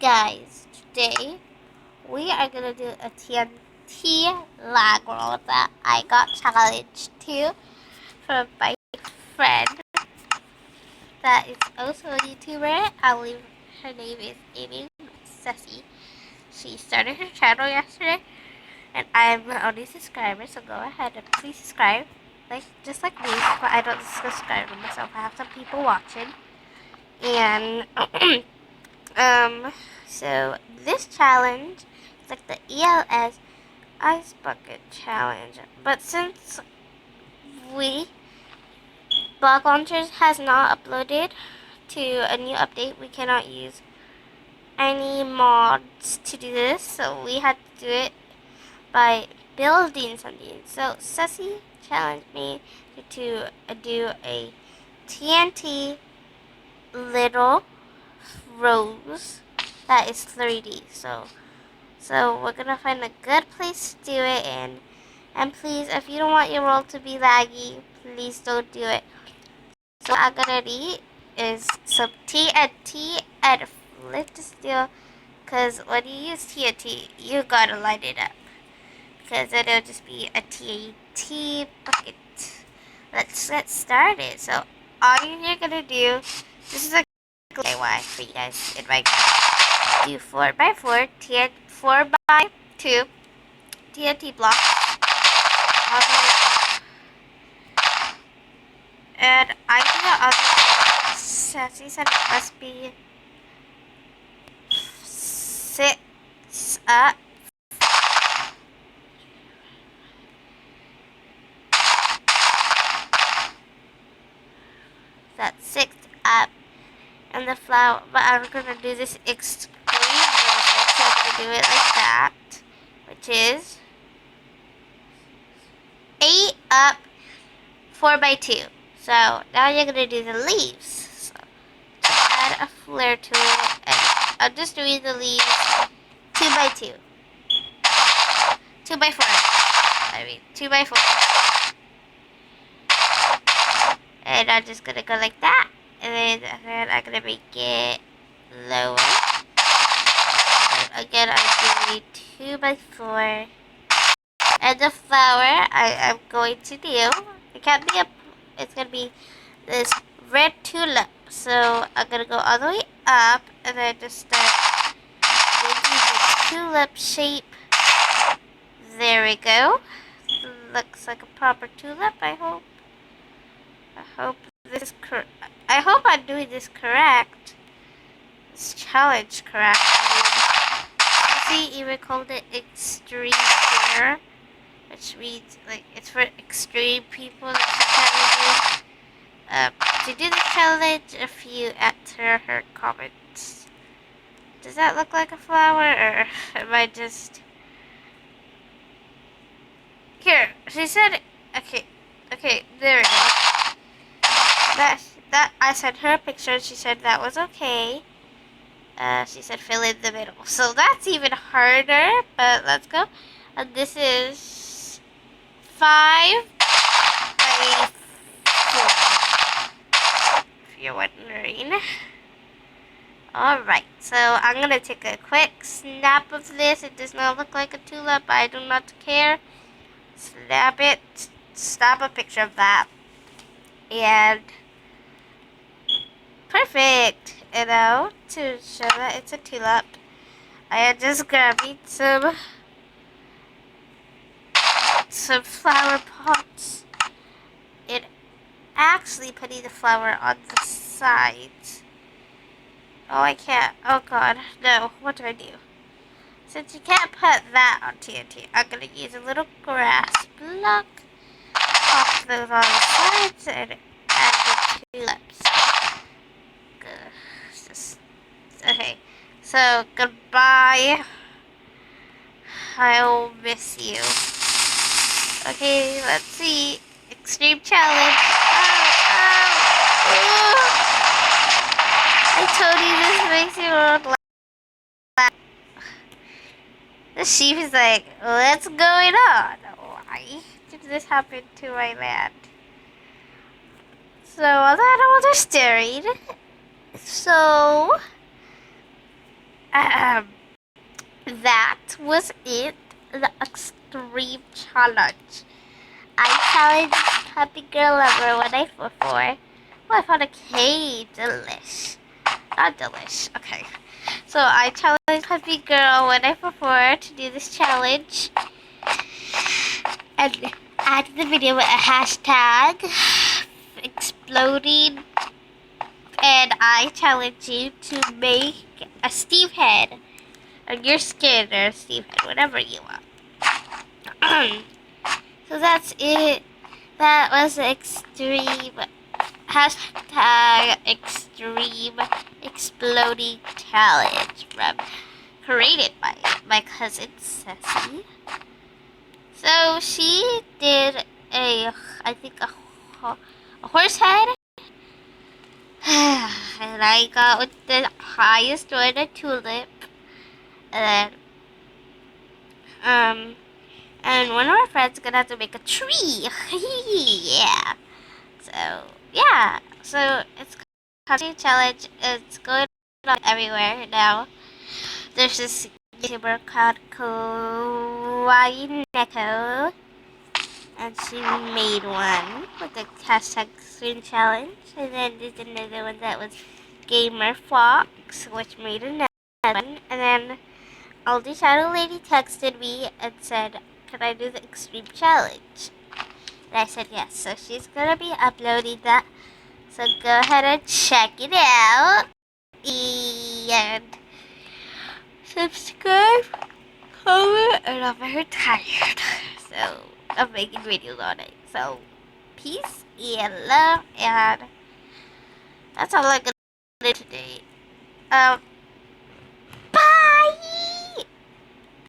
Guys, today we are gonna do a TNT lag roll that I got challenged to from my friend that is also a YouTuber. I believe her name is Amy Ceci. She started her channel yesterday, and I'm the only subscriber, so go ahead and please subscribe. Just like me, but I don't subscribe to myself. I have some people watching. And so this challenge is like the ELS Ice Bucket Challenge. But since we Block Launchers has not uploaded to a new update, we cannot use any mods to do this, so we had to do it by building something. So Ceci challenged me to do a TNT little rose that is 3D. So we're gonna find a good place to do it, and please, if you don't want your world to be laggy, please don't do it. So what I'm gonna need is some TNT and flint steel, cause when you use TNT, you gotta light it up, because then it'll just be a TNT bucket. Let's get started. So all you're gonna do, this is a DIY for you guys in my do 4x4 4x2 TNT block. And I think the other Sassy said it must be 6 up. That's 6 up. And the flower, but I'm gonna do this extreme version, so I'm gonna do it like that, which is 8 up, 4x2. So now you're gonna do the leaves. So add a flare to it, and I'm just doing the leaves 2x2, 2x4. I mean 2x4, and I'm just gonna go like that. And then I'm gonna make it lower. And again, I'm doing 2x4. And the flower I am going to do, it can't be it's gonna be this red tulip. So I'm gonna go all the way up, and then just start making the tulip shape. There we go. Looks like a proper tulip, I hope. I hope I'm doing this correct. This challenge correct. See, even called it extreme here, which means like it's for extreme people that to do the challenge. If you enter her comments, does that look like a flower, or am I just here? She said, okay, there we go. That I sent her a picture, and she said that was okay. She said fill in the middle. So that's even harder, but let's go. And this is 5 by 4, if you're wondering. Alright, so I'm gonna take a quick snap of this. It does not look like a tulip, but I do not care. Snap it, snap a picture of that. And perfect, you know, to show that it's a tulip. I am just grabbing some flower pots and actually putting the flower on the sides. Oh, I can't. Oh god, no. What do I do? Since you can't put that on TNT, I'm gonna use a little grass block, pop those on the sides, and add the tulips. Okay, so goodbye. I'll miss you. Okay, let's see. Extreme challenge. I told you this makes you look like. The sheep is like, what's going on? Why did this happen to my land? So all the animals are staring. So Um, that was it. The extreme challenge. I challenged Puppy Girl Lover when I before. Oh, I found a cave. Delish. Not delish. Okay. So I challenged Puppy Girl when I before to do this challenge. And add the video with a hashtag exploding. And I challenge you to make a Steve head. Or your skin or a Steve head. Whatever you want. So that's it. That was extreme. Hashtag extreme exploding challenge from created by my cousin Ceci. So she did I think a horse head. And I got with the highest one, a tulip. And then, and one of our friends is gonna have to make a tree. Yeah. So, yeah. So, it's costume challenge. It's going on everywhere now. There's this YouTuber called Kawaii Neko. And she made one with the hashtag screen challenge. And then there's another one that was Gamer Fox, which made another one. And then Aldi Shadow Lady texted me and said, "Can I do the extreme challenge?" And I said yes. So she's gonna be uploading that. So go ahead and check it out. And subscribe, comment, and I'm very tired. So I'm making videos all day. So peace and love, and that's all I'm gonna do today.